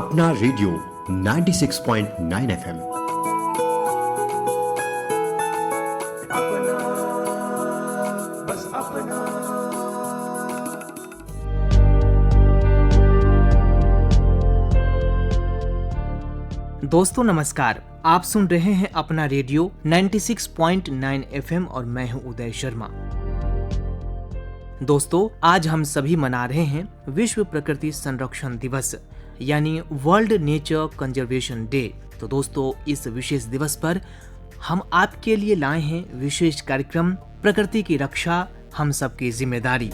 अपना radio 96.9 FM. दोस्तों नमस्कार, आप सुन रहे हैं अपना रेडियो 96.9 एफएम और मैं हूं उदय शर्मा। दोस्तों आज हम सभी मना रहे हैं विश्व प्रकृति संरक्षण दिवस यानी वर्ल्ड नेचर कंजर्वेशन डे। तो दोस्तों इस विशेष दिवस पर हम आपके लिए लाए हैं विशेष कार्यक्रम प्रकृति की रक्षा हम सबकी जिम्मेदारी।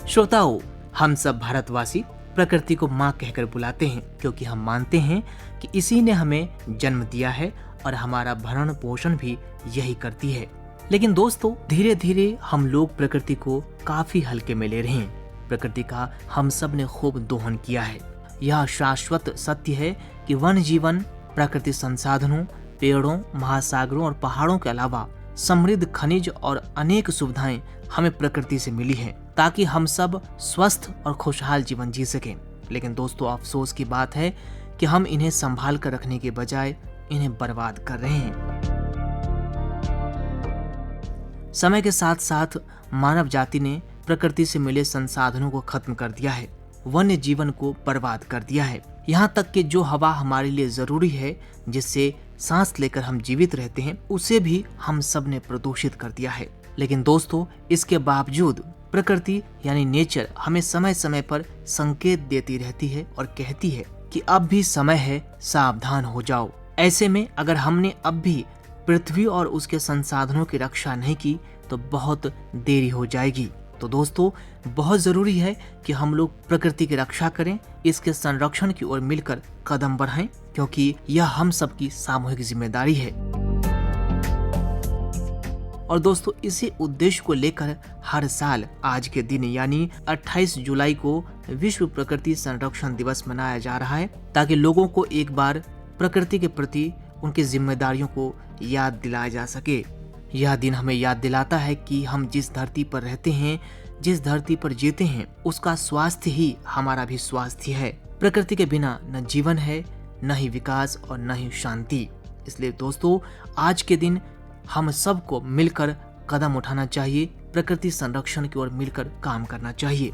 श्रोताओं, हम सब भारतवासी प्रकृति को माँ कहकर बुलाते हैं क्योंकि हम मानते हैं कि इसी ने हमें जन्म दिया है और हमारा भरण पोषण भी यही करती है। लेकिन दोस्तों धीरे धीरे हम लोग प्रकृति को काफी हल्के में ले रहे हैं। प्रकृति का हम सब ने खूब दोहन किया है। यह शाश्वत सत्य है कि वन जीवन, प्राकृतिक संसाधनों, पेड़ों, महासागरों और पहाड़ों के अलावा समृद्ध खनिज और अनेक सुविधाएं हमें प्रकृति से मिली हैं ताकि हम सब स्वस्थ और खुशहाल जीवन जी सकें। लेकिन दोस्तों अफसोस की बात है कि हम इन्हें संभाल कर रखने के बजाय इन्हें बर्बाद कर रहे हैं। समय के साथ साथ मानव जाति ने प्रकृति से मिले संसाधनों को खत्म कर दिया है, वन्य जीवन को बर्बाद कर दिया है। यहाँ तक कि जो हवा हमारे लिए जरूरी है, जिससे सांस लेकर हम जीवित रहते हैं, उसे भी हम सब ने प्रदूषित कर दिया है। लेकिन दोस्तों इसके बावजूद प्रकृति यानी नेचर हमें समय समय पर संकेत देती रहती है और कहती है कि अब भी समय है, सावधान हो जाओ। ऐसे में अगर हमने अब भी पृथ्वी और उसके संसाधनों की रक्षा नहीं की तो बहुत देरी हो जाएगी। तो दोस्तों बहुत जरूरी है कि हम लोग प्रकृति की रक्षा करें, इसके संरक्षण की ओर मिलकर कदम बढ़ाएं, क्योंकि यह हम सबकी सामूहिक जिम्मेदारी है। और दोस्तों इसी उद्देश्य को लेकर हर साल आज के दिन यानी 28 जुलाई को विश्व प्रकृति संरक्षण दिवस मनाया जा रहा है, ताकि लोगों को एक बार प्रकृति के प्रति उनकी जिम्मेदारियों को याद दिलाया जा सके। यह दिन हमें याद दिलाता है कि हम जिस धरती पर रहते हैं, जिस धरती पर जीते हैं, उसका स्वास्थ्य ही हमारा भी स्वास्थ्य है। प्रकृति के बिना न जीवन है, न ही विकास और न ही शांति। इसलिए दोस्तों आज के दिन हम सबको मिलकर कदम उठाना चाहिए, प्रकृति संरक्षण की ओर मिलकर काम करना चाहिए।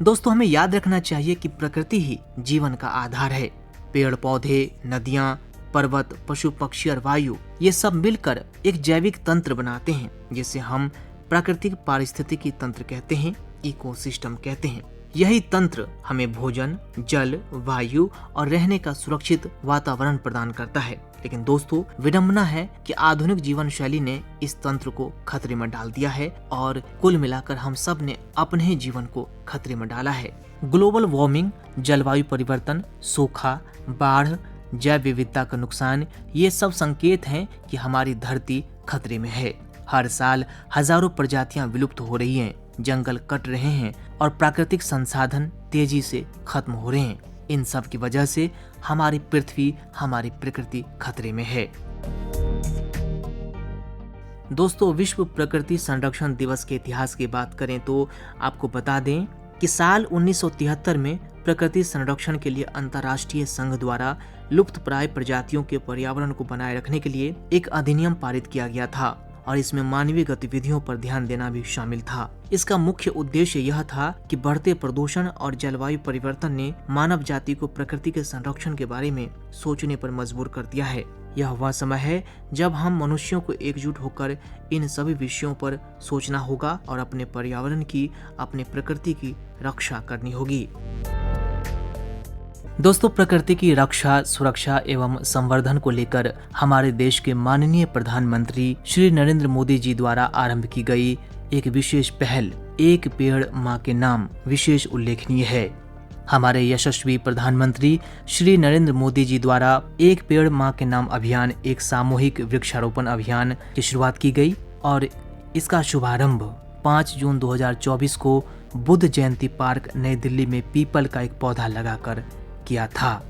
दोस्तों हमें याद रखना चाहिए कि प्रकृति ही जीवन का आधार है। पेड़ पौधे, नदियां, पर्वत, पशु पक्षी और वायु ये सब मिलकर एक जैविक तंत्र बनाते हैं, जिसे हम प्राकृतिक पारिस्थितिकी तंत्र कहते हैं, इकोसिस्टम कहते हैं। यही तंत्र हमें भोजन, जल, वायु और रहने का सुरक्षित वातावरण प्रदान करता है। लेकिन दोस्तों विडंबना है कि आधुनिक जीवन शैली ने इस तंत्र को खतरे में डाल दिया है और कुल मिलाकर हम सब ने अपने ही जीवन को खतरे में डाला है। ग्लोबल वार्मिंग, जलवायु परिवर्तन, सूखा, बाढ़, जैव विविधता का नुकसान, ये सब संकेत हैं कि हमारी धरती खतरे में है। हर साल हजारों प्रजातियां विलुप्त हो रही हैं, जंगल कट रहे हैं और प्राकृतिक संसाधन तेजी से खत्म हो रहे हैं। इन सब की वजह से हमारी पृथ्वी, हमारी प्रकृति खतरे में है। दोस्तों विश्व प्रकृति संरक्षण दिवस के इतिहास की बात करें तो आपको बता दें कि साल 1973 में प्रकृति संरक्षण के लिए अंतर्राष्ट्रीय संघ द्वारा लुप्तप्राय प्रजातियों के पर्यावरण को बनाए रखने के लिए एक अधिनियम पारित किया गया था और इसमें मानवीय गतिविधियों पर ध्यान देना भी शामिल था। इसका मुख्य उद्देश्य यह था कि बढ़ते प्रदूषण और जलवायु परिवर्तन ने मानव जाति को प्रकृति के संरक्षण के बारे में सोचने पर मजबूर कर दिया है। यह वह समय है जब हम मनुष्यों को एकजुट होकर इन सभी विषयों पर सोचना होगा और अपने पर्यावरण की, अपने प्रकृति की रक्षा करनी होगी। दोस्तों प्रकृति की रक्षा, सुरक्षा एवं संवर्धन को लेकर हमारे देश के माननीय प्रधानमंत्री श्री नरेंद्र मोदी जी द्वारा आरंभ की गई एक विशेष पहल एक पेड़ माँ के नाम विशेष उल्लेखनीय है। हमारे यशस्वी प्रधानमंत्री श्री नरेंद्र मोदी जी द्वारा एक पेड़ माँ के नाम अभियान एक सामूहिक वृक्षारोपण अभियान की शुरुआत की गई और इसका शुभारंभ 5 जून 2024 को बुद्ध जयंती पार्क नई दिल्ली में पीपल का एक पौधा लगाकर किया था।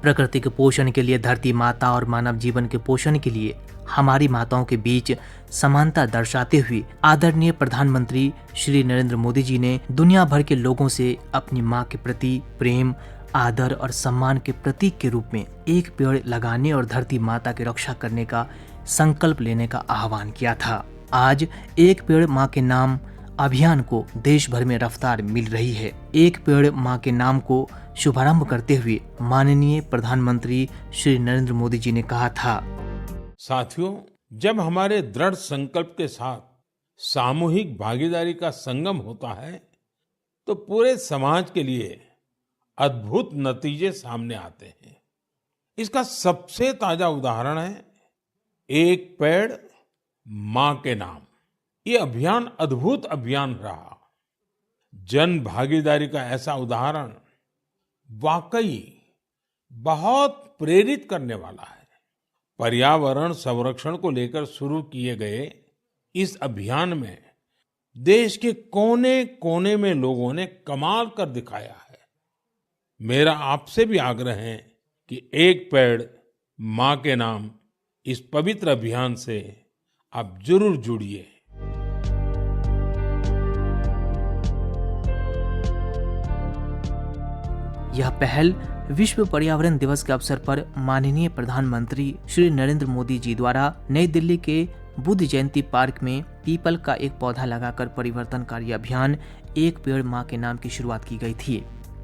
प्रकृति के पोषण के लिए धरती माता और मानव जीवन के पोषण के लिए हमारी माताओं के बीच समानता दर्शाते हुए आदरणीय प्रधानमंत्री श्री नरेंद्र मोदी जी ने दुनिया भर के लोगों से अपनी मां के प्रति प्रेम, आदर और सम्मान के प्रतीक के रूप में एक पेड़ लगाने और धरती माता की रक्षा करने का संकल्प लेने का आह्वान किया था। आज एक पेड़ मां के नाम अभियान को देश भर में रफ्तार मिल रही है। एक पेड़ मां के नाम को शुभारंभ करते हुए माननीय प्रधानमंत्री श्री नरेंद्र मोदी जी ने कहा था, साथियों, जब हमारे दृढ़ संकल्प के साथ सामूहिक भागीदारी का संगम होता है तो पूरे समाज के लिए अद्भुत नतीजे सामने आते हैं। इसका सबसे ताजा उदाहरण है एक पेड़ मां के नाम। ये अभियान अद्भुत अभियान रहा। जन भागीदारी का ऐसा उदाहरण वाकई बहुत प्रेरित करने वाला है। पर्यावरण संरक्षण को लेकर शुरू किए गए इस अभियान में देश के कोने कोने में लोगों ने कमाल कर दिखाया है। मेरा आपसे भी आग्रह है कि एक पेड़ मां के नाम इस पवित्र अभियान से आप जरूर जुड़िए। यह पहल विश्व पर्यावरण दिवस के अवसर पर माननीय प्रधानमंत्री श्री नरेंद्र मोदी जी द्वारा नई दिल्ली के बुद्ध जयंती पार्क में पीपल का एक पौधा लगाकर परिवर्तनकारी अभियान एक पेड़ मां के नाम की शुरुआत की गई थी।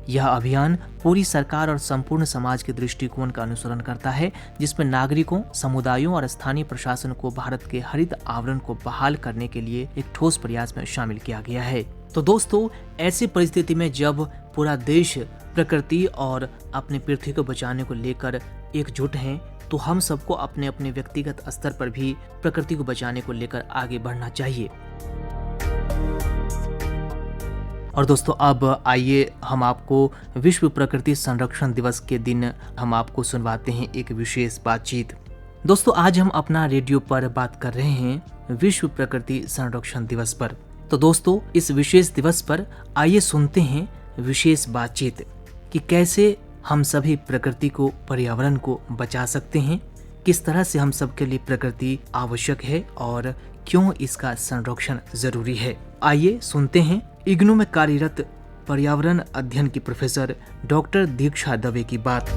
यह अभियान पूरी सरकार और संपूर्ण समाज के दृष्टिकोण का अनुसरण करता है, जिसमें नागरिकों, समुदायों और स्थानीय प्रशासन को भारत के हरित आवरण को बहाल करने के लिए एक ठोस प्रयास में शामिल किया गया है। तो दोस्तों, ऐसी परिस्थिति में जब पूरा देश प्रकृति और अपने पृथ्वी को बचाने को लेकर एकजुट हैं, तो हम सबको अपने अपने व्यक्तिगत स्तर पर भी प्रकृति को बचाने को लेकर आगे बढ़ना चाहिए। और दोस्तों, अब आइए हम आपको विश्व प्रकृति संरक्षण दिवस के दिन हम आपको सुनवाते हैं एक विशेष बातचीत। दोस्तों, आज हम अपना रेडियो पर बात कर रहे हैं विश्व प्रकृति संरक्षण दिवस पर। तो दोस्तों, इस विशेष दिवस पर आइए सुनते हैं विशेष बातचीत कि कैसे हम सभी प्रकृति को, पर्यावरण को बचा सकते हैं, किस तरह से हम सबके लिए प्रकृति आवश्यक है और क्यों इसका संरक्षण जरूरी है। आइए सुनते हैं इग्नू में कार्यरत पर्यावरण अध्ययन की प्रोफेसर डॉक्टर दीक्षा दवे की बात।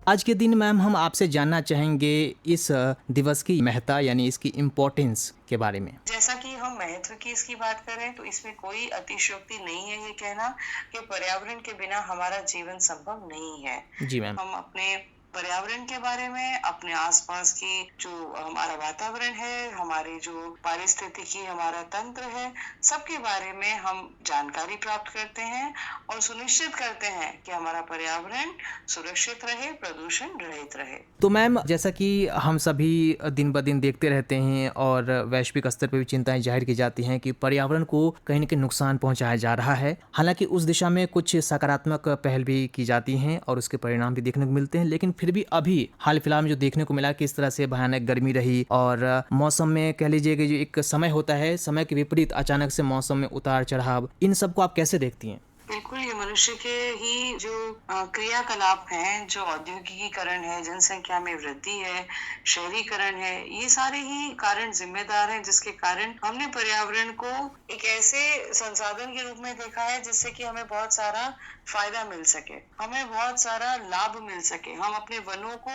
आज के दिन मैम हम आपसे जानना चाहेंगे इस दिवस की महत्ता यानी इसकी इम्पोर्टेंस के बारे में। जैसा कि हम महत्व की इसकी बात करें तो इसमें कोई अतिशयोक्ति नहीं है ये कहना कि पर्यावरण के बिना हमारा जीवन संभव नहीं है। जी मैम। हम अपने पर्यावरण के बारे में, अपने आसपास की जो हमारा वातावरण है, हमारे जो पारिस्थितिकी हमारा तंत्र है, सबके बारे में हम जानकारी प्राप्त करते हैं और सुनिश्चित करते हैं कि हमारा पर्यावरण सुरक्षित रहे, प्रदूषण रहित रहे। तो मैम, जैसा कि हम सभी दिन ब दिन देखते रहते हैं और वैश्विक स्तर पर भी चिंताएं जाहिर की जाती हैं कि पर्यावरण को कहीं न कहीं नुकसान पहुंचाया जा रहा है। हालांकि उस दिशा में कुछ सकारात्मक पहल भी की जाती हैं और उसके परिणाम भी देखने को मिलते हैं, लेकिन फिर भी अभी हाल फिलहाल में जो देखने को मिला किस तरह से भयानक गर्मी रही और मौसम में कह लीजिए कि जो एक समय होता है, समय के विपरीत अचानक से मौसम में उतार चढ़ाव, इन सबको आप कैसे देखती हैं? बिल्कुल, ये मनुष्य के ही जो क्रियाकलाप हैं, जो औद्योगिकीकरण है, जनसंख्या में वृद्धि है, शहरीकरण है, ये सारे ही कारण जिम्मेदार हैं जिसके कारण हमने पर्यावरण को एक ऐसे संसाधन के रूप में देखा है जिससे कि हमें बहुत सारा फायदा मिल सके, हमें बहुत सारा लाभ मिल सके। हम अपने वनों को,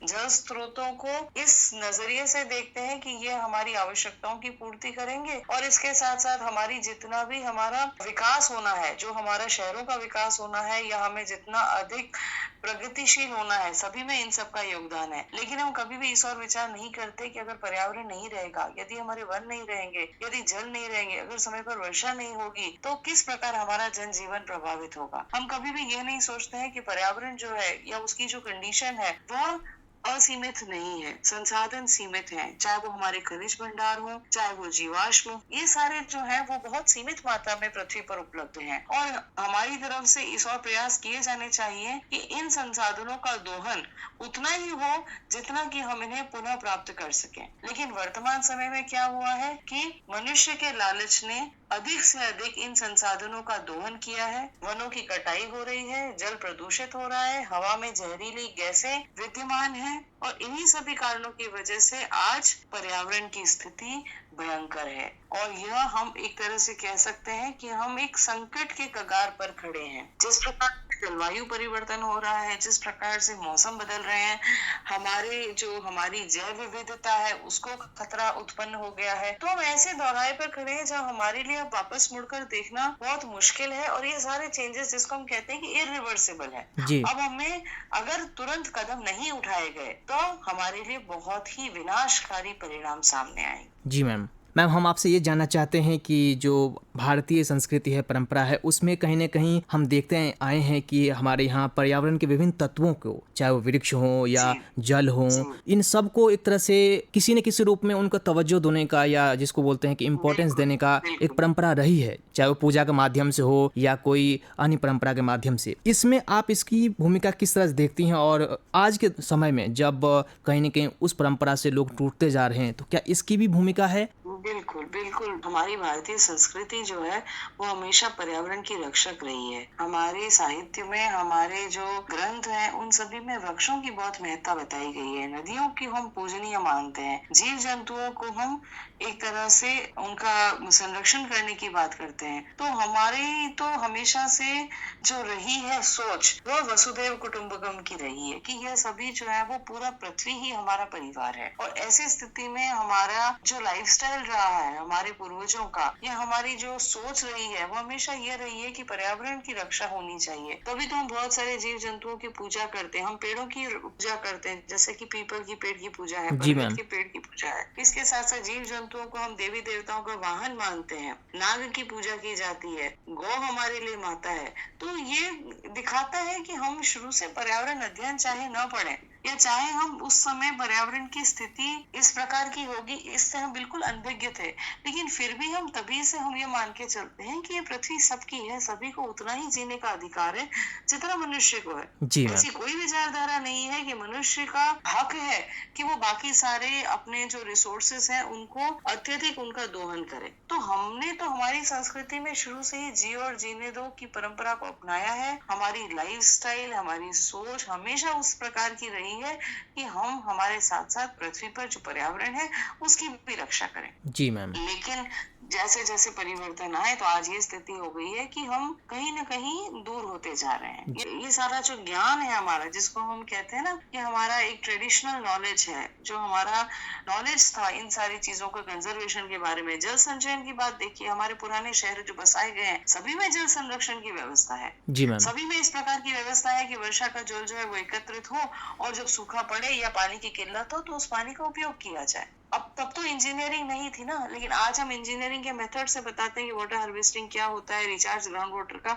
जल स्रोतों को इस नजरिए से देखते हैं कि ये हमारी आवश्यकताओं की पूर्ति करेंगे और इसके साथ साथ हमारी जितना भी हमारा विकास होना है, जो हमारा शहरों का विकास होना है या हमें जितना अधिक प्रगतिशील होना है, सभी में इन सब का योगदान है। लेकिन हम कभी भी इस और विचार नहीं करते कि अगर पर्यावरण नहीं रहेगा, यदि हमारे वन नहीं रहेंगे, यदि जल नहीं रहेंगे, अगर समय पर वर्षा नहीं होगी, तो किस प्रकार हमारा जनजीवन प्रभावित होगा। हम कभी भी ये नहीं सोचते हैं कि पर्यावरण जो है या उसकी जो कंडीशन है वह असीमित नहीं है, संसाधन सीमित हैं, चाहे वो हमारे खनिज भंडार हो, चाहे वो जीवाश्म हो, ये सारे जो हैं वो बहुत सीमित मात्रा में पृथ्वी पर उपलब्ध हैं और हमारी तरफ से इस और प्रयास किए जाने चाहिए कि इन संसाधनों का दोहन उतना ही हो जितना कि हम इन्हें पुनः प्राप्त कर सकें। लेकिन वर्तमान समय में क्या हुआ है कि मनुष्य के लालच ने अधिक से अधिक इन संसाधनों का दोहन किया है, वनों की कटाई हो रही है, जल प्रदूषित हो रहा है, हवा में जहरीली गैसें विद्यमान है और इन्हीं सभी कारणों की वजह से आज पर्यावरण की स्थिति भयंकर है। और यह हम एक तरह से कह सकते हैं कि हम एक संकट के कगार पर खड़े हैं। जिस प्रकार से जलवायु परिवर्तन हो रहा है, जिस प्रकार से मौसम बदल रहे हैं, हमारी जैव विविधता है उसको खतरा उत्पन्न हो गया है। तो हम ऐसे दौराहे पर खड़े हैं जहाँ हमारे लिए अब वापस मुड़कर देखना बहुत मुश्किल है और ये सारे चेंजेस जिसको हम कहते हैं कि इरिवर्सिबल है। अब हमें अगर तुरंत कदम नहीं उठाए गए तो हमारे लिए बहुत ही विनाशकारी परिणाम सामने आएंगे। जी मैम, हम आपसे ये जानना चाहते हैं कि जो भारतीय संस्कृति है, परंपरा है, उसमें कहीं ना कहीं हम देखते आए हैं कि हमारे यहाँ पर्यावरण के विभिन्न तत्वों को, चाहे वो वृक्ष हो या जल हो, इन सब को एक तरह से किसी न किसी रूप में उनका तवज्जो देने का या जिसको बोलते हैं कि इम्पोर्टेंस देने का एक परंपरा रही है, चाहे वो पूजा के माध्यम से हो या कोई अन्य परंपरा के माध्यम से। इसमें आप इसकी भूमिका किस तरह से देखती हैं और आज के समय में जब कहीं ना कहीं उस परंपरा से लोग टूटते जा रहे हैं तो क्या इसकी भी भूमिका है? बिल्कुल बिल्कुल, हमारी भारतीय संस्कृति जो है वो हमेशा पर्यावरण की रक्षक रही है। हमारे साहित्य में, हमारे जो ग्रंथ हैं उन सभी में वृक्षों की बहुत महत्ता बताई गई है। नदियों की हम पूजनीय मानते हैं, जीव जंतुओं को हम एक तरह से उनका संरक्षण करने की बात करते हैं। तो हमारी तो हमेशा से जो रही है सोच वो वसुधैव कुटुंबकम की रही है कि यह सभी जो है वो पूरा पृथ्वी ही हमारा परिवार है। और ऐसी स्थिति में हमारा जो लाइफस्टाइल रहा है हमारे पूर्वजों का, या हमारी जो सोच रही है वो हमेशा ये रही है कि पर्यावरण की रक्षा होनी चाहिए। तभी तो हम बहुत सारे जीव जंतुओं की पूजा करते हैं, हम पेड़ों की पूजा करते हैं, जैसे कि पीपल की पेड़ की पूजा है, बरगद के पेड़ की पूजा है। इसके साथ साथ जीव जंतुओं को हम देवी देवताओं का वाहन मानते हैं, नाग की पूजा की जाती है, गौ हमारे लिए माता है। तो ये दिखाता है कि हम शुरू से पर्यावरण अध्ययन चाहे न पढ़े या चाहे हम उस समय पर्यावरण की स्थिति इस प्रकार की होगी इससे हम बिल्कुल अनभिज्ञ थे, लेकिन फिर भी हम तभी से हम ये मान के चलते हैं कि ये पृथ्वी सबकी है, सभी को उतना ही जीने का अधिकार है जितना मनुष्य को है। ऐसी कोई विचारधारा नहीं है कि मनुष्य का हक है कि वो बाकी सारे अपने जो रिसोर्सेस हैं उनको अत्यधिक उनका दोहन करे। तो हमने तो हमारी संस्कृति में शुरू से ही जियो और जीने दो की परंपरा को अपनाया है। हमारी लाइफस्टाइल, हमारी सोच हमेशा उस प्रकार की रही है कि हम हमारे साथ साथ पृथ्वी पर जो पर्यावरण है उसकी भी रक्षा करें। जी मैम। लेकिन जैसे जैसे परिवर्तन आए तो आज ये स्थिति हो गई है कि हम कहीं न कहीं दूर होते जा रहे हैं। ये सारा जो ज्ञान है हमारा, जिसको हम कहते हैं ना कि हमारा एक ट्रेडिशनल नॉलेज है, जो हमारा नॉलेज था इन सारी चीजों का कंजर्वेशन के बारे में, जल संचयन की बात देखिए, हमारे पुराने शहर जो बसाए गए हैं सभी में जल संरक्षण की व्यवस्था है। जी मैम। सभी में इस प्रकार की व्यवस्था है कि वर्षा का जल जो है वो एकत्रित हो और जब सूखा पड़े या पानी की किल्लत हो तो उस पानी का उपयोग किया जाए। अब तब तो इंजीनियरिंग नहीं थी ना, लेकिन आज हम इंजीनियरिंग के मेथड से बताते हैं कि वाटर हार्वेस्टिंग क्या होता है, रिचार्ज ग्राउंड वाटर का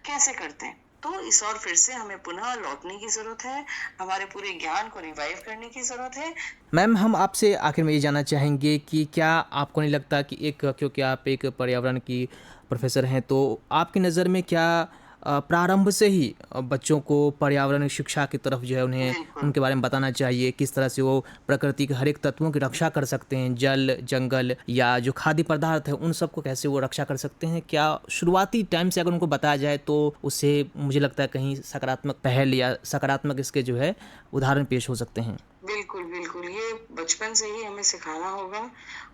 कैसे करते हैं। तो इस और फिर से हमें पुनः लौटने की जरूरत है, हमारे पूरे ज्ञान को रिवाइव करने की जरूरत है। मैम, हम आपसे आखिर में ये जानना चाहेंगे कि क्या आपको नहीं लगता कि क्योंकि आप एक पर्यावरण की प्रोफेसर हैं, तो आपकी नज़र में क्या प्रारंभ से ही बच्चों को पर्यावरण शिक्षा की तरफ जो है उन्हें उनके बारे में बताना चाहिए, किस तरह से वो प्रकृति के हर एक तत्वों की रक्षा कर सकते हैं, जल, जंगल या जो खाद्य पदार्थ है उन सबको कैसे वो रक्षा कर सकते हैं? क्या शुरुआती टाइम से अगर उनको बताया जाए तो उससे मुझे लगता है कहीं सकारात्मक पहल या सकारात्मक इसके जो है उदाहरण पेश हो सकते हैं। बिल्कुल बिल्कुल, ये बचपन से ही हमें सिखाना होगा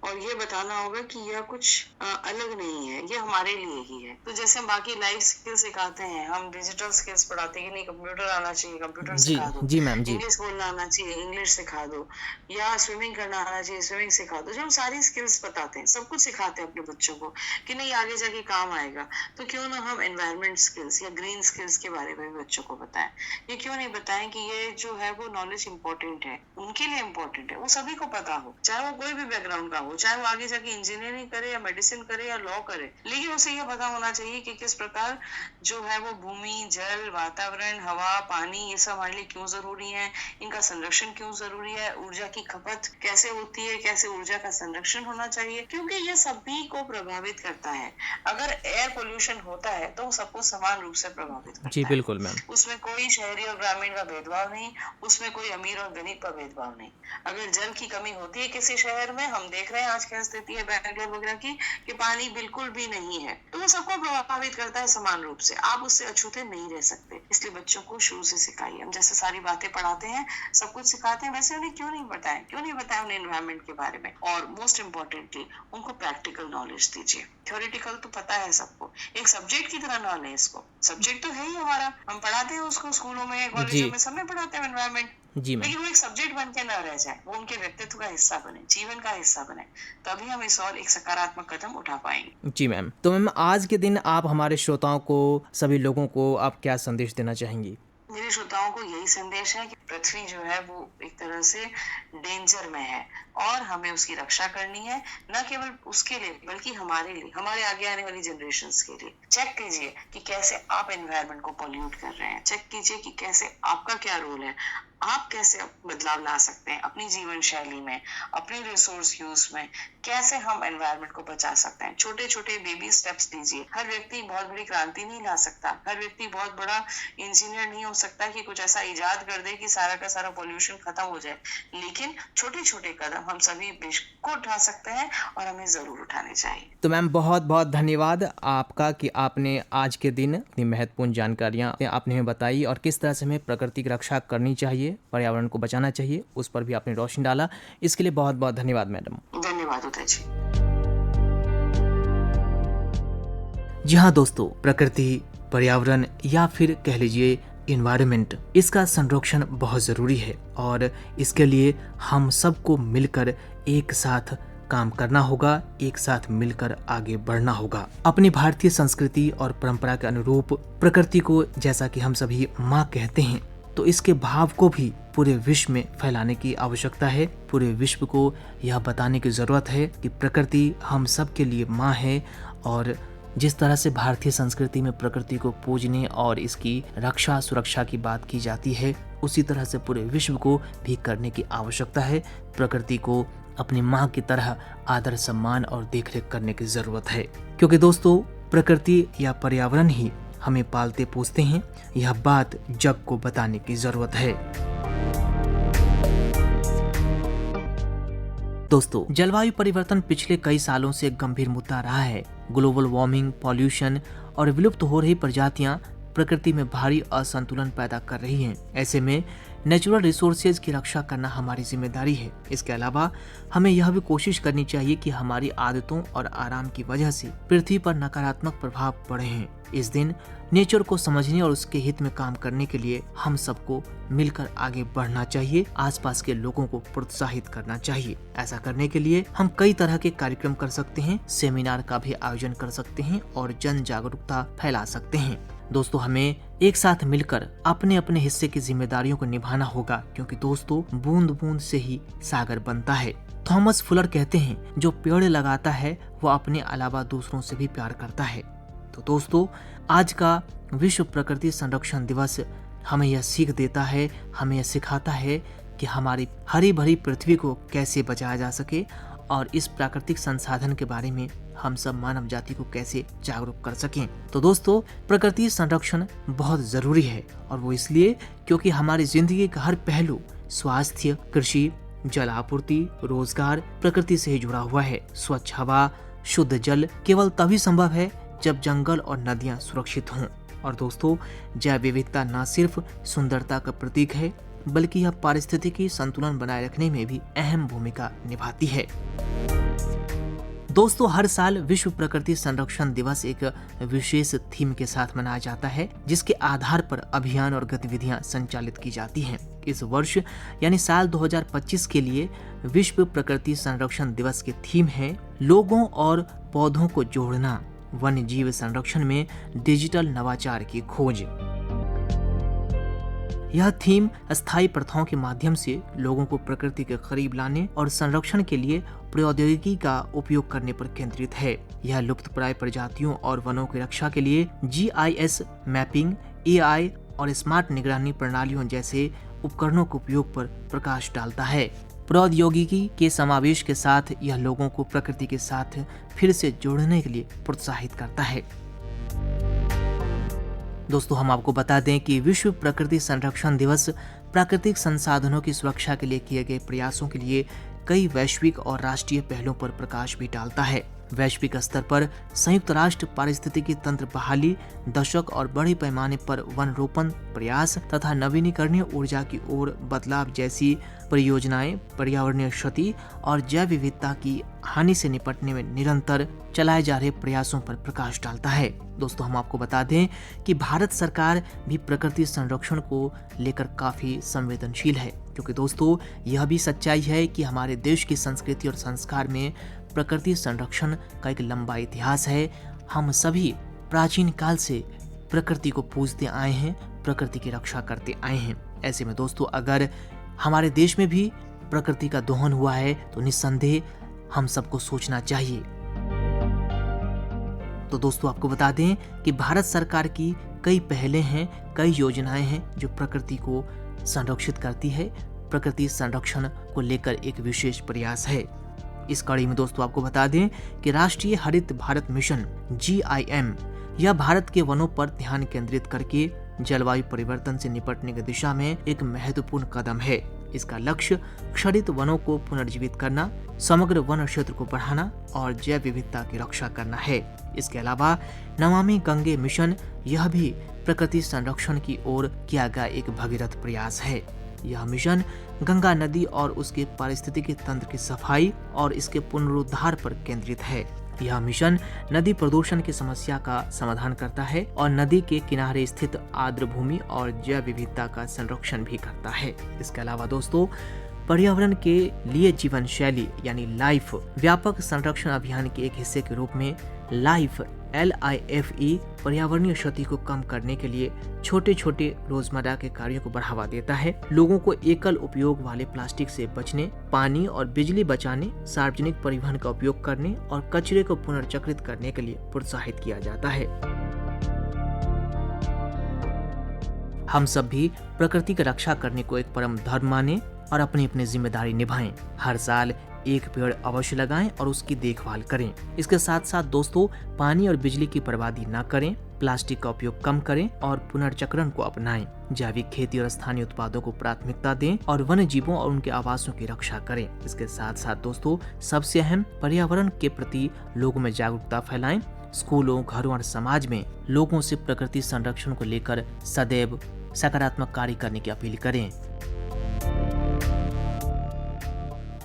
और ये बताना होगा कि यह कुछ अलग नहीं है, ये हमारे लिए ही है। तो जैसे हम बाकी लाइफ स्किल सिखाते हैं, हम डिजिटल स्किल्स पढ़ाते हैं कि नहीं कंप्यूटर आना चाहिए, कंप्यूटर सिखा दो। जी मैम। जी। इंग्लिश बोलना आना चाहिए, इंग्लिश सिखा दो, या स्विमिंग करना आना चाहिए, स्विमिंग सिखा दो। जब हम सारी स्किल्स बताते हैं, सब कुछ सिखाते हैं अपने बच्चों को कि नहीं आगे जाके काम आएगा, तो क्यों ना हम एनवायरमेंट स्किल्स या ग्रीन स्किल्स के बारे में बच्चों को बताएं। ये क्यों नहीं बताएं कि ये जो है वो नॉलेज इंपॉर्टेंट है, उनके लिए इम्पोर्टेंट है, वो सभी को पता हो, चाहे वो कोई भी बैकग्राउंड का हो, चाहे वो आगे जाके इंजीनियरिंग करे या मेडिसिन करे या लॉ करे, लेकिन उसे ये पता होना चाहिए कि किस प्रकार जो है वो भूमि, जल, वातावरण, हवा, पानी ये सब हमारे लिए क्यों जरूरी है, इनका संरक्षण क्यों जरूरी है, ऊर्जा की खपत कैसे होती है, कैसे ऊर्जा का संरक्षण होना चाहिए, क्योंकि ये सभी को प्रभावित करता है। अगर एयर पोल्यूशन होता है तो सबको समान रूप से प्रभावित करता है। जी बिल्कुल मैम। उसमें कोई शहरी और ग्रामीण का भेदभाव नहीं, उसमें कोई अमीर और गरीब का भेदभाव नहीं। अगर जल की कमी होती है किसी शहर में, हम देख रहे हैं आज क्या स्थिति है बैंगलोर वगैरह की, कि पानी बिल्कुल भी नहीं है, तो वो सबको प्रभावित करता है समान रूप से। आप उससे अछूते नहीं रह सकते, इसलिए बच्चों को शुरू से सिखाइए। हम जैसे सारी बातें पढ़ाते हैं, सब कुछ सिखाते हैं, वैसे उन्हें क्यों नहीं बताएं उन्हें एनवायरमेंट के बारे में। और मोस्ट इम्पोर्टेंटली उनको प्रैक्टिकल नॉलेज दीजिए। थ्योरेटिकल तो पता है सबको, एक सब्जेक्ट की तरह ना लें इसको। सब्जेक्ट तो है ही हमारा, हम पढ़ाते हैं उसको स्कूलों में, कॉलेजों में, सब में पढ़ाते हैं एनवायरमेंट, जी मैम। लेकिन वो एक सब्जेक्ट बन के ना रह जाए, वो उनके व्यक्तित्व का हिस्सा बने, जीवन का हिस्सा बने, तभी हम इस और एक सकारात्मक कदम उठा पाएंगे। जी मैम। तो मैम आज के दिन आप हमारे श्रोताओं को, सभी लोगों को आप क्या संदेश देना चाहेंगी? मेरे श्रोताओं को यही संदेश है कि पृथ्वी जो है वो एक तरह से डेंजर में है और हमें उसकी रक्षा करनी है, न केवल उसके लिए बल्कि हमारे लिए, हमारे आगे आने वाली जनरेशंस के लिए। चेक कीजिए कि कैसे आप एनवायरनमेंट को पॉल्यूट कर रहे हैं, चेक कीजिए कि कैसे आपका क्या रोल है, आप कैसे बदलाव ला सकते हैं अपनी जीवन शैली में, अपने रिसोर्स यूज में, कैसे हम एनवायरनमेंट को बचा सकते हैं। छोटे छोटे बेबी स्टेप्स लीजिए। हर व्यक्ति बहुत बड़ी क्रांति नहीं ला सकता, हर व्यक्ति बहुत बड़ा इंजीनियर नहीं हो सकता कि कुछ ऐसा इजाद कर दे कि सारा का सारा पोल्यूशन खत्म हो जाए, लेकिन छोटे छोटे कदम हम सभी को उठा सकते हैं और हमें जरूर उठाने चाहिए। तो मैम बहुत बहुत धन्यवाद आपका कि आपने आज के दिन इतनी महत्वपूर्ण जानकारियां आपने हमें बताई और किस तरह से हमें प्रकृति की रक्षा करनी चाहिए, पर्यावरण को बचाना चाहिए, उस पर भी आपने रोशनी डाला। इसके लिए बहुत बहुत धन्यवाद मैडम। धन्यवाद उदय जी। जी हाँ दोस्तों, प्रकृति, पर्यावरण या फिर कह लीजिए इन्वायरमेंट, इसका संरक्षण बहुत ज़रूरी है और इसके लिए हम सबको मिलकर एक साथ काम करना होगा, एक साथ मिलकर आगे बढ़ना होगा। अपनी भारतीय संस्कृति और परंपरा के अनुरूप प्रकृति को जैसा कि हम सभी माँ कहते हैं, तो इसके भाव को भी पूरे विश्व में फैलाने की आवश्यकता है। पूरे विश्व को यह बताने की ज़रूरत है कि प्रकृति हम सब के लिए माँ है और जिस तरह से भारतीय संस्कृति में प्रकृति को पूजने और इसकी रक्षा सुरक्षा की बात की जाती है, उसी तरह से पूरे विश्व को भी करने की आवश्यकता है। प्रकृति को अपनी माँ की तरह आदर सम्मान और देखरेख करने की ज़रूरत है, क्योंकि दोस्तों प्रकृति या पर्यावरण ही हमें पालते पोसते हैं। यह बात जग को बताने की ज़रूरत है। दोस्तों, जलवायु परिवर्तन पिछले कई सालों से एक गंभीर मुद्दा रहा है। ग्लोबल वार्मिंग, पॉल्यूशन और विलुप्त हो रही प्रजातियां प्रकृति में भारी असंतुलन पैदा कर रही हैं। ऐसे में नेचुरल रिसोर्सेज की रक्षा करना हमारी जिम्मेदारी है। इसके अलावा हमें यह भी कोशिश करनी चाहिए कि हमारी आदतों और आराम की वजह से पृथ्वी पर नकारात्मक प्रभाव पड़े हैं। इस दिन नेचर को समझने और उसके हित में काम करने के लिए हम सबको मिलकर आगे बढ़ना चाहिए, आसपास के लोगों को प्रोत्साहित करना चाहिए। ऐसा करने के लिए हम कई तरह के कार्यक्रम कर सकते हैं, सेमिनार का भी आयोजन कर सकते हैं और जन जागरूकता फैला सकते हैं। दोस्तों, हमें एक साथ मिलकर अपने अपने हिस्से की जिम्मेदारियों को निभाना होगा, क्योंकि दोस्तों बूंद बूंद से ही सागर बनता है। थॉमस फुलर कहते हैं, जो पेड़ लगाता है वो अपने अलावा दूसरों से भी प्यार करता है। तो दोस्तों, आज का विश्व प्रकृति संरक्षण दिवस हमें यह सीख देता है, हमें यह सिखाता है कि हमारी हरी भरी पृथ्वी को कैसे बचाया जा सके और इस प्राकृतिक संसाधन के बारे में हम सब मानव जाति को कैसे जागरूक कर सकें। तो दोस्तों, प्रकृति संरक्षण बहुत जरूरी है और वो इसलिए क्योंकि हमारी जिंदगी का हर पहलू स्वास्थ्य, कृषि, जल आपूर्ति, रोजगार प्रकृति से ही जुड़ा हुआ है। स्वच्छ हवा, शुद्ध जल केवल तभी संभव है जब जंगल और नदियां सुरक्षित हों। और दोस्तों, जैव विविधता न सिर्फ सुंदरता का प्रतीक है, बल्कि यह पारिस्थितिकी संतुलन बनाए रखने में भी अहम भूमिका निभाती है। दोस्तों, हर साल विश्व प्रकृति संरक्षण दिवस एक विशेष थीम के साथ मनाया जाता है, जिसके आधार पर अभियान और गतिविधियां संचालित की जाती हैं। इस वर्ष यानी साल 2025 के लिए विश्व प्रकृति संरक्षण दिवस की थीम है लोगों और पौधों को जोड़ना, वन्य जीव संरक्षण में डिजिटल नवाचार की खोज। यह थीम अस्थायी प्रथाओं के माध्यम से लोगों को प्रकृति के करीब लाने और संरक्षण के लिए प्रौद्योगिकी का उपयोग करने पर केंद्रित है। यह लुप्तप्राय प्रजातियों और वनों की रक्षा के लिए GIS मैपिंग, AI और स्मार्ट निगरानी प्रणालियों जैसे उपकरणों के उपयोग पर प्रकाश डालता है। प्रौद्योगिकी के समावेश के साथ यह लोगों को प्रकृति के साथ फिर से जोड़ने के लिए प्रोत्साहित करता है। दोस्तों, हम आपको बता दें कि विश्व प्रकृति संरक्षण दिवस प्राकृतिक संसाधनों की सुरक्षा के लिए किए गए प्रयासों के लिए कई वैश्विक और राष्ट्रीय पहलों पर प्रकाश भी डालता है। वैश्विक स्तर पर संयुक्त राष्ट्र पारिस्थितिकी तंत्र बहाली, दशक और बड़े पैमाने पर वन रोपण प्रयास तथा नवीनीकरणीय ऊर्जा की ओर बदलाव जैसी परियोजनाएं पर्यावरणीय क्षति और जैव विविधता की हानि से निपटने में निरंतर चलाए जा रहे प्रयासों पर प्रकाश डालता है। दोस्तों, हम आपको बता दें कि भारत सरकार भी प्रकृति संरक्षण को लेकर काफी संवेदनशील है, क्योंकि दोस्तों यह भी सच्चाई है कि हमारे देश की संस्कृति और संस्कार में प्रकृति संरक्षण का एक लंबा इतिहास है। हम सभी प्राचीन काल से प्रकृति को पूजते आए हैं, प्रकृति की रक्षा करते आए हैं। ऐसे में दोस्तों, अगर हमारे देश में भी प्रकृति का दोहन हुआ है तो निस्संदेह हम सबको सोचना चाहिए। तो दोस्तों, आपको बता दें कि भारत सरकार की कई पहलें हैं, कई योजनाएं हैं जो प्रकृति को संरक्षित करती है। प्रकृति संरक्षण को लेकर एक विशेष प्रयास है। इस कड़ी में दोस्तों आपको बता दें कि राष्ट्रीय हरित भारत मिशन GIM यह भारत के वनों पर ध्यान केंद्रित करके जलवायु परिवर्तन से निपटने की दिशा में एक महत्वपूर्ण कदम है। इसका लक्ष्य क्षरित वनों को पुनर्जीवित करना, समग्र वन क्षेत्र को बढ़ाना और जैव विविधता की रक्षा करना है। इसके अलावा नमामि गंगे मिशन यह भी प्रकृति संरक्षण की ओर किया गया एक भगीरथ प्रयास है। यह मिशन गंगा नदी और उसके पारिस्थितिकी तंत्र की सफाई और इसके पुनरुद्धार पर केंद्रित है। यह मिशन नदी प्रदूषण की समस्या का समाधान करता है और नदी के किनारे स्थित आर्द्र भूमि और जैव विविधता का संरक्षण भी करता है। इसके अलावा दोस्तों, पर्यावरण के लिए जीवन शैली यानी लाइफ व्यापक संरक्षण अभियान के एक हिस्से के रूप में लाइफ LIFE पर्यावरणीय क्षति को कम करने के लिए छोटे छोटे रोजमर्रा के कार्यों को बढ़ावा देता है। लोगों को एकल उपयोग वाले प्लास्टिक से बचने, पानी और बिजली बचाने, सार्वजनिक परिवहन का उपयोग करने और कचरे को पुनर्चक्रित करने के लिए प्रोत्साहित किया जाता है। हम सब भी प्रकृति की रक्षा करने को एक परम धर्म माने और अपनी अपनी जिम्मेदारी निभाएं। हर साल एक पेड़ अवश्य लगाएं और उसकी देखभाल करें। इसके साथ साथ दोस्तों, पानी और बिजली की बर्बादी न करें, प्लास्टिक का उपयोग कम करें और पुनर्चक्रण को अपनाएं। जैविक खेती और स्थानीय उत्पादों को प्राथमिकता दें और वन्य जीवों और उनके आवासों की रक्षा करें। इसके साथ साथ दोस्तों, सबसे अहम, पर्यावरण के प्रति लोगों में जागरूकता फैलाएं। स्कूलों, घरों और समाज में लोगों से प्रकृति संरक्षण को लेकर सदैव सकारात्मक कार्य करने की अपील करें।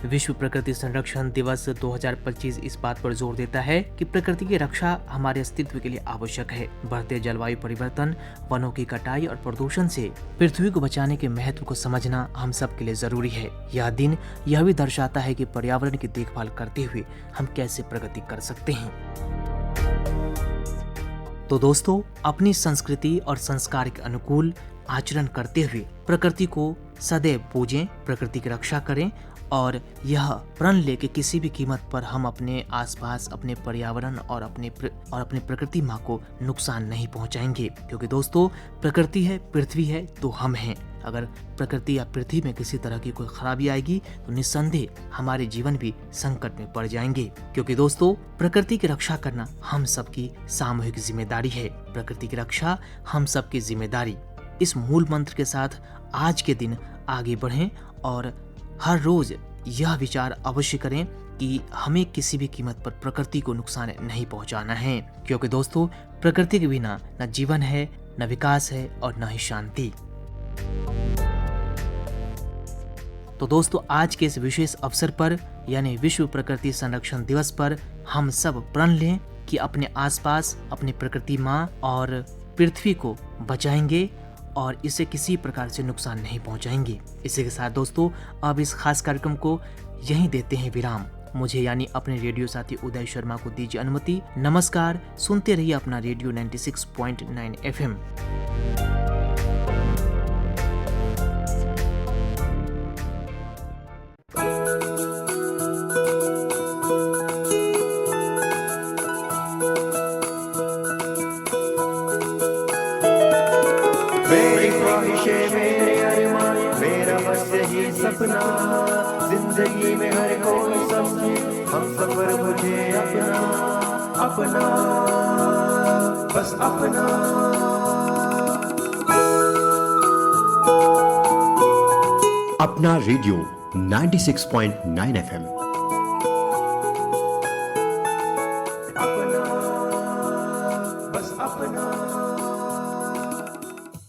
विश्व प्रकृति संरक्षण दिवस 2025 इस बात पर जोर देता है कि प्रकृति की रक्षा हमारे अस्तित्व के लिए आवश्यक है। बढ़ते जलवायु परिवर्तन, वनों की कटाई और प्रदूषण से पृथ्वी को बचाने के महत्व को समझना हम सब के लिए जरूरी है। यह दिन यह भी दर्शाता है कि पर्यावरण की देखभाल करते हुए हम कैसे प्रगति कर सकते हैं। तो दोस्तों, अपनी संस्कृति और संस्कार के अनुकूल आचरण करते हुए प्रकृति को सदैव पूजें, प्रकृति की रक्षा करें और यह प्रण ले कि किसी भी कीमत पर हम अपने आसपास, अपने पर्यावरण और अपने प्रकृति माँ को नुकसान नहीं पहुंचाएंगे। क्योंकि दोस्तों, प्रकृति है, पृथ्वी है तो हम हैं। अगर प्रकृति या पृथ्वी में किसी तरह की कोई खराबी आएगी तो निस्संदेह हमारे जीवन भी संकट में पड़ जाएंगे। क्योंकि दोस्तों, प्रकृति की रक्षा करना हम सबकी सामूहिक जिम्मेदारी है। प्रकृति की रक्षा हम सबकी जिम्मेदारी। इस मूल मंत्र के साथ आज के दिन आगे बढ़ें और हर रोज यह विचार अवश्य करें कि हमें किसी भी कीमत पर प्रकृति को नुकसान नहीं पहुंचाना है। क्योंकि दोस्तों, प्रकृति के बिना न जीवन है, न विकास है और न ही शांति। तो दोस्तों, आज के इस विशेष अवसर पर यानी विश्व प्रकृति संरक्षण दिवस पर हम सब प्रण लें कि अपने आसपास, अपनी प्रकृति माँ और पृथ्वी को बचाएंगे और इसे किसी प्रकार से नुकसान नहीं पहुंचाएंगे। इसी के साथ दोस्तों, अब इस खास कार्यक्रम को यहीं देते हैं विराम। मुझे यानी अपने रेडियो साथी उदय शर्मा को दीजिए अनुमति। नमस्कार, सुनते रहिए अपना रेडियो 96.9 FM। सपना जिंदगी में हर कोई समझे, हम सफर मुझे अपना अपना बस अपना। अपना रेडियो 96.9 FM।